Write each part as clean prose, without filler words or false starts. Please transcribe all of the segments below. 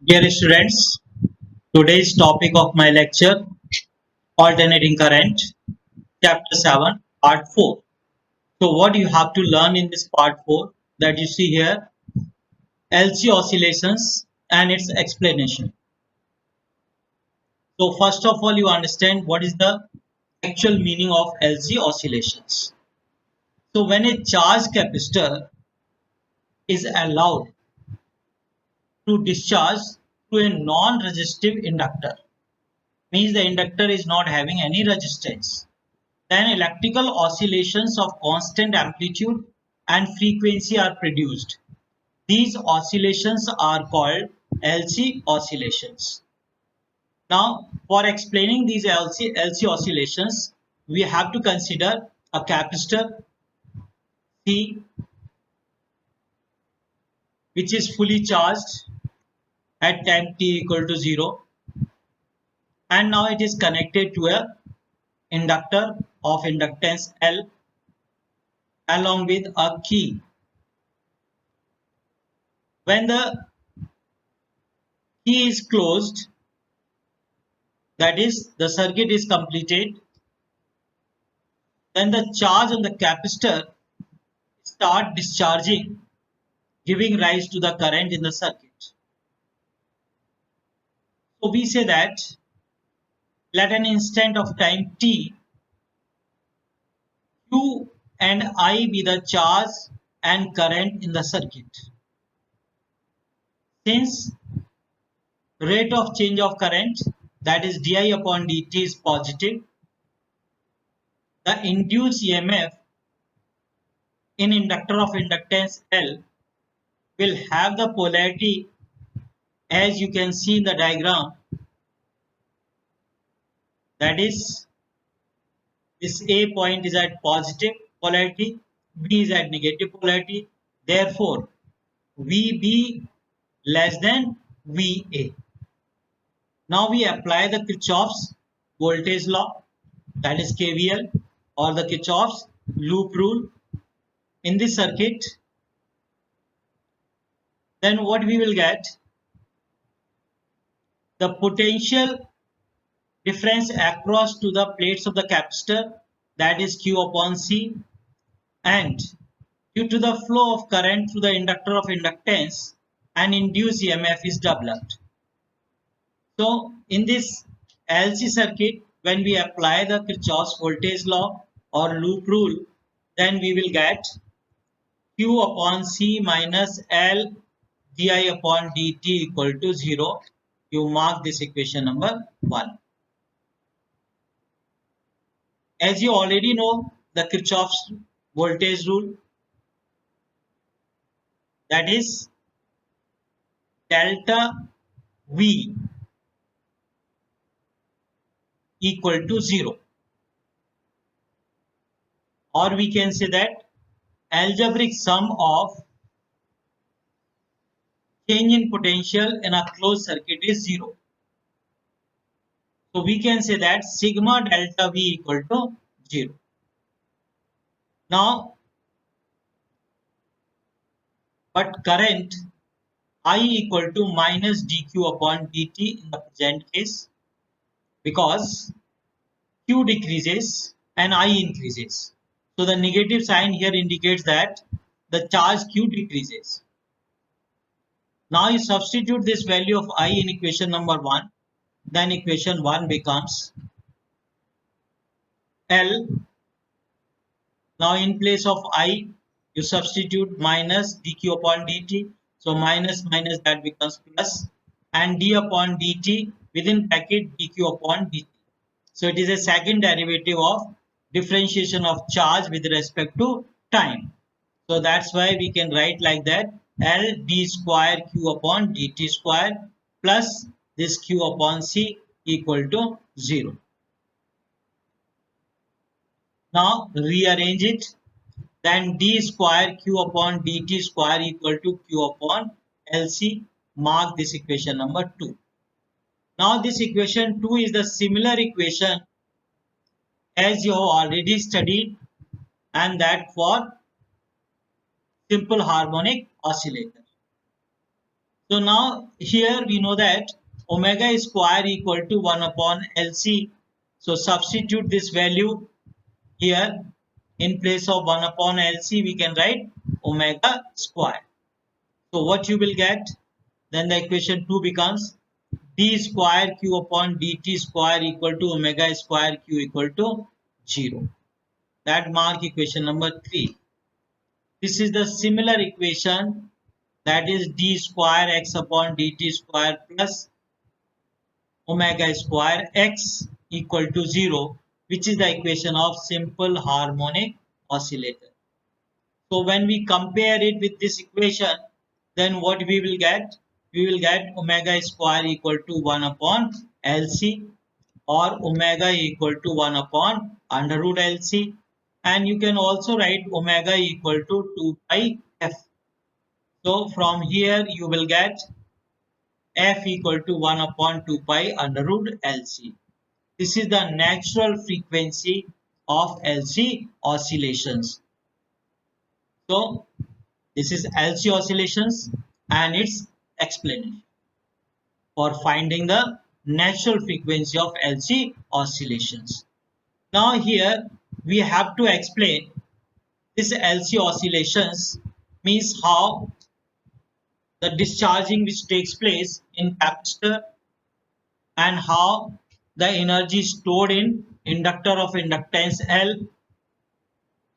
Dear students, today's topic of my lecture, Alternating Current, Chapter 7, Part 4. So what you have to learn in this Part 4 that you see here, LC oscillations and its explanation. So first of all, you understand what is the actual meaning of LC oscillations. So when a charged capacitor is allowed to discharge through a non-resistive inductor, means the inductor is not having any resistance, then electrical oscillations of constant amplitude and frequency are produced. These oscillations are called LC oscillations. Now, for explaining these LC oscillations, we have to consider a capacitor C which is fully charged at time t equal to 0, and now it is connected to a inductor of inductance L along with a key. When the key is closed, that is the circuit is completed, then the charge on the capacitor start discharging, giving rise to the current in the circuit. So we say that let an instant of time t, q and I be the charge and current in the circuit. Since rate of change of current, that is di upon dt, is positive, the induced EMF in inductor of inductance L will have the polarity as you can see in the diagram, that is this A point is at positive polarity, B is at negative polarity, therefore VB less than VA. Now we apply the Kirchhoff's voltage law, that is KVL, or the Kirchhoff's loop rule in this circuit. Then what we will get, the potential difference across to the plates of the capacitor, that is Q upon C, and due to the flow of current through the inductor of inductance, and induced EMF is doubled. So in this LC circuit, when we apply the Kirchhoff's voltage law or loop rule, then we will get Q upon C minus L di upon dt equal to 0. You mark this equation number 1. As you already know, the Kirchhoff's voltage rule, that is delta V equal to 0, or we can say that algebraic sum of change in potential in a closed circuit is 0. So we can say that sigma delta V equal to 0. Now, but current I equal to minus dq upon dt in the present case, because q decreases and I increases. So the negative sign here indicates that the charge q decreases. Now you substitute this value of I in equation number 1, then equation 1 becomes L. Now in place of I, you substitute minus dq upon dt. So minus minus, that becomes plus, and d upon dt within bracket dq upon dt. So it is a second derivative of differentiation of charge with respect to time. So that's why we can write like that, L d square q upon dt square plus this q upon c equal to 0. Now rearrange it, then d square q upon dt square equal to q upon LC. Mark this equation number 2. Now this equation 2 is the similar equation as you have already studied, and that for simple harmonic oscillator. So now here we know that omega square equal to 1 upon LC. So substitute this value here. In place of 1 upon LC, we can write omega square. So what you will get? Then the equation 2 becomes d square q upon dt square equal to omega square q equal to 0. That mark equation number 3. This is the similar equation, that is d square x upon dt square plus omega square x equal to 0, which is the equation of simple harmonic oscillator. So when we compare it with this equation, then what we will get? We will get omega square equal to 1 upon LC, or omega equal to 1 upon under root LC, and you can also write omega equal to 2 pi f. So from here you will get f equal to 1 upon 2 pi under root LC. This is the natural frequency of LC oscillations. So this is LC oscillations and its explanation for finding the natural frequency of LC oscillations. Now here we have to explain this LC oscillations means how the discharging which takes place in capacitor and how the energy stored in inductor of inductance L.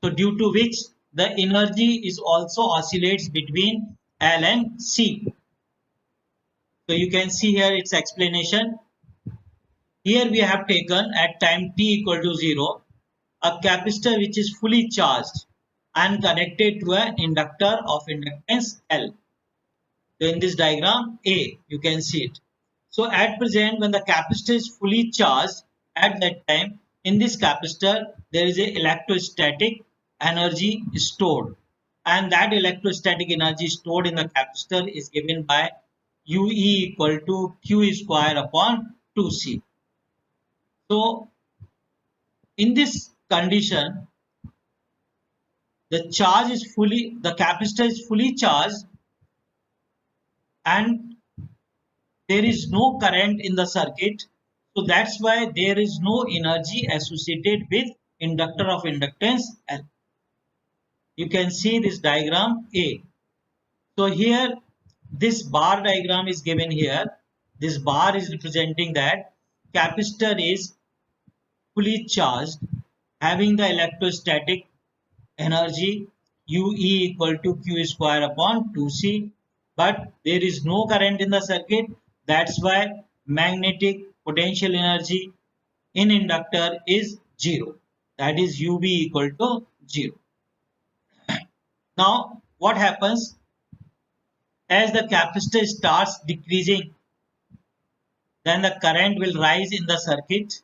So due to which the energy is also oscillates between L and C. So you can see here its explanation. Here we have taken at time t equal to 0 a capacitor which is fully charged and connected to an inductor of inductance L. So in this diagram A, you can see it. So at present, when the capacitor is fully charged, at that time in this capacitor there is a electrostatic energy stored, and that electrostatic energy stored in the capacitor is given by UE equal to Q square upon 2C. So in this condition, the capacitor is fully charged and there is no current in the circuit. So that's why there is no energy associated with inductor of inductance L. You can see this diagram A. So here this bar diagram is given here. This bar is representing that capacitor is fully charged, having the electrostatic energy UE equal to Q square upon 2C, but there is no current in the circuit. That's why magnetic potential energy in inductor is 0, that is UB equal to 0. Now what happens as the capacitor starts decreasing, then the current will rise in the circuit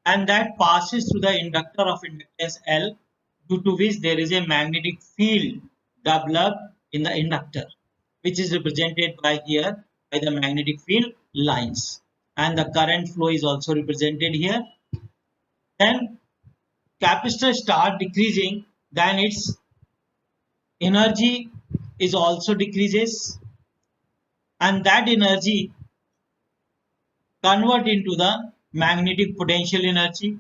and that passes through the inductor of inductance L, due to which there is a magnetic field developed in the inductor, which is represented by here by the magnetic field lines, and the current flow is also represented here. Then capacitor start decreasing, then its energy is also decreases, and that energy convert into the magnetic potential energy.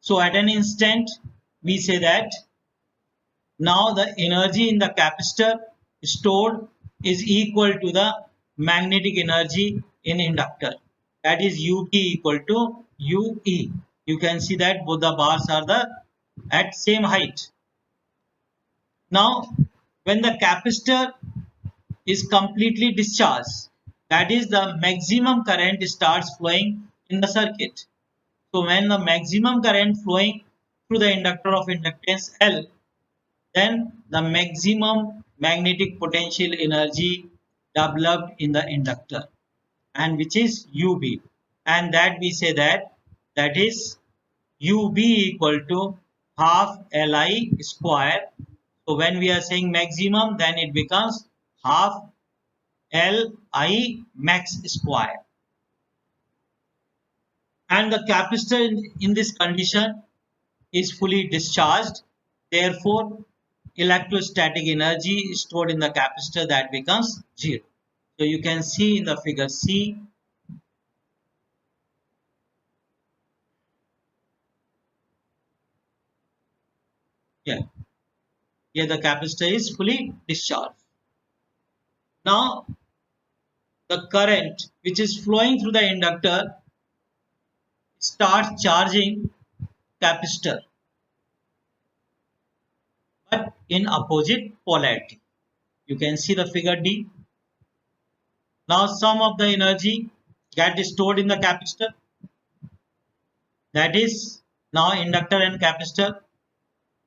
So at an instant we say that now the energy in the capacitor stored is equal to the magnetic energy in inductor, that is UT equal to UE. You can see that both the bars are at same height. Now when the capacitor is completely discharged, that is the maximum current starts flowing in the circuit. So when the maximum current flowing through the inductor of inductance L, then the maximum magnetic potential energy developed in the inductor, and which is UB, and that we say that is UB equal to half Li square. So when we are saying maximum, then it becomes half Li max square, and the capacitor in this condition is fully discharged. Therefore electrostatic energy stored in the capacitor, that becomes 0. So you can see in the figure C, yeah, here the capacitor is fully discharged. Now the current which is flowing through the inductor starts charging capacitor, but in opposite polarity. You can see the figure D. Now some of the energy get stored in the capacitor, that is now inductor and capacitor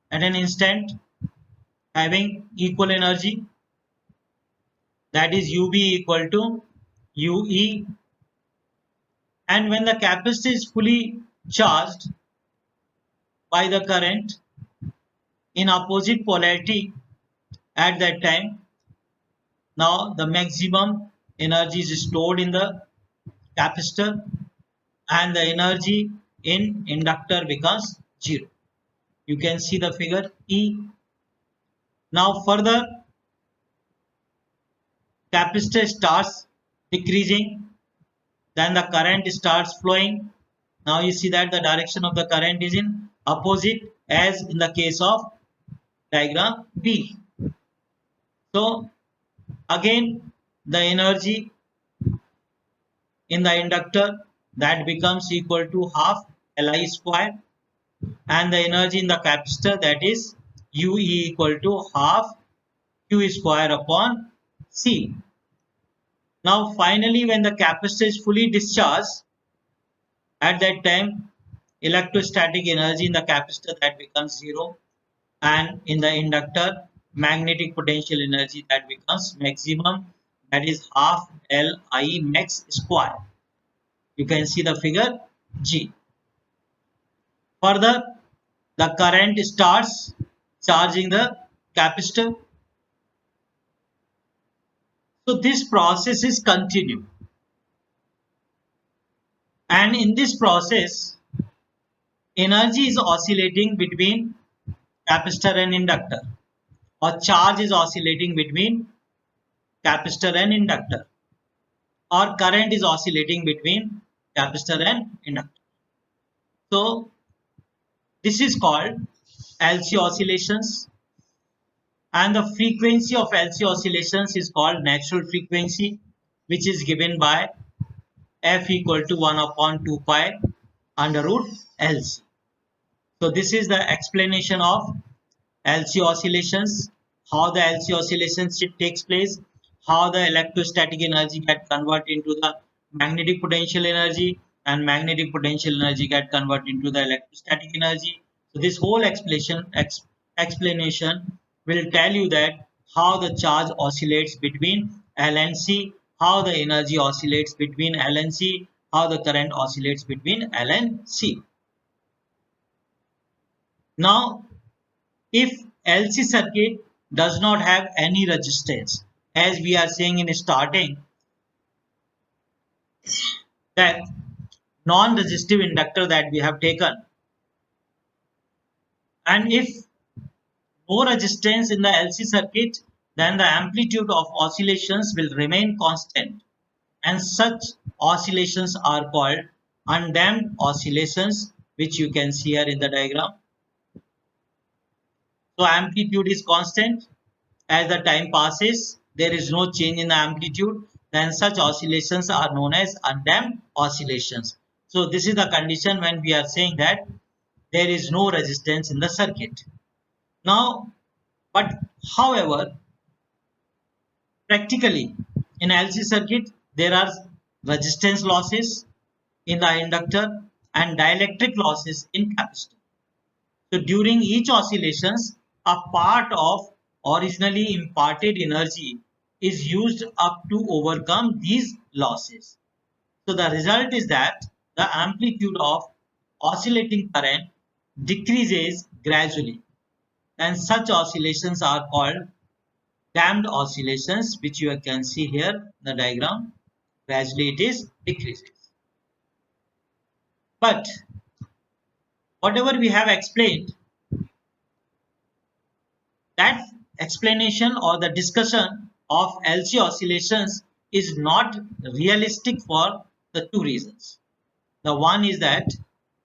at an instant having equal energy, that is UB equal to UE, and when the capacitor is fully charged by the current in opposite polarity at that time, now the maximum energy is stored in the capacitor and the energy in inductor becomes 0. You can see the figure E. Now further capacitor starts decreasing, then the current starts flowing. Now you see that the direction of the current is in opposite as in the case of diagram B. So again the energy in the inductor that becomes equal to half Li square, and the energy in the capacitor, that is UE equal to half Q square upon C. Now finally when the capacitor is fully discharged, at that time electrostatic energy in the capacitor that becomes 0, and in the inductor magnetic potential energy that becomes maximum, that is half Li max square. You can see the figure G. Further the current starts charging the capacitor. So this process is continued, and in this process energy is oscillating between capacitor and inductor, or charge is oscillating between capacitor and inductor, or current is oscillating between capacitor and inductor. So this is called LC oscillations, and the frequency of LC oscillations is called natural frequency, which is given by f equal to 1 upon 2 pi under root LC. So this is the explanation of LC oscillations, how the LC oscillations takes place, how the electrostatic energy get converted into the magnetic potential energy, and magnetic potential energy get converted into the electrostatic energy. So this whole explanation will tell you that how the charge oscillates between L and C, how the energy oscillates between L and C, how the current oscillates between L and C. Now if LC circuit does not have any resistance, as we are saying in starting that non-resistive inductor that we have taken, and if no resistance in the LC circuit, then the amplitude of oscillations will remain constant, and such oscillations are called undamped oscillations, which you can see here in the diagram. So amplitude is constant. As the time passes, there is no change in the amplitude, then such oscillations are known as undamped oscillations. So this is the condition when we are saying that there is no resistance in the circuit. Now, but however, practically in LC circuit, there are resistance losses in the inductor and dielectric losses in capacitor. So during each oscillations, a part of originally imparted energy is used up to overcome these losses. So the result is that the amplitude of oscillating current decreases gradually, and such oscillations are called damped oscillations, which you can see here in the diagram. Gradually it is decreases. But whatever we have explained, that explanation or the discussion of LC oscillations is not realistic for the two reasons. The one is that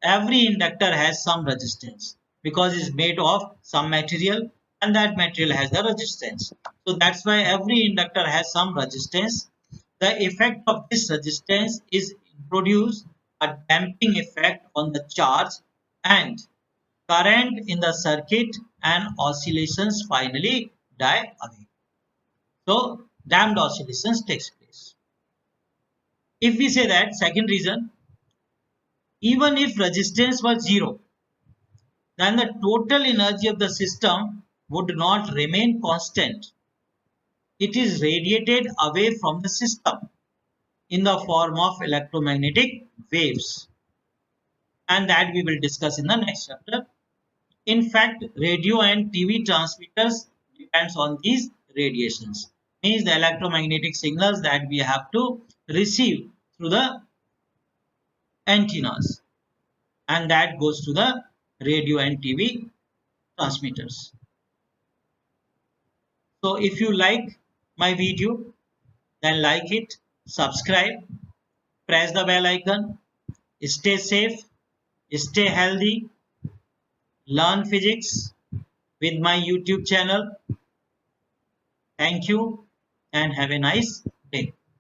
every inductor has some resistance because it's made of some material and that material has the resistance. So that's why every inductor has some resistance. The effect of this resistance is produce a damping effect on the charge and current in the circuit and oscillations finally die away. So damped oscillations takes place. If we say that second reason, even if resistance was zero, then the total energy of the system would not remain constant. It is radiated away from the system in the form of electromagnetic waves, and that we will discuss in the next chapter. In fact, radio and TV transmitters depends on these radiations. Means the electromagnetic signals that we have to receive through the antennas, and that goes to the radio and TV transmitters. So if you like my video, then like it, subscribe, press the bell icon, stay safe, stay healthy, learn physics with my YouTube channel. Thank you and have a nice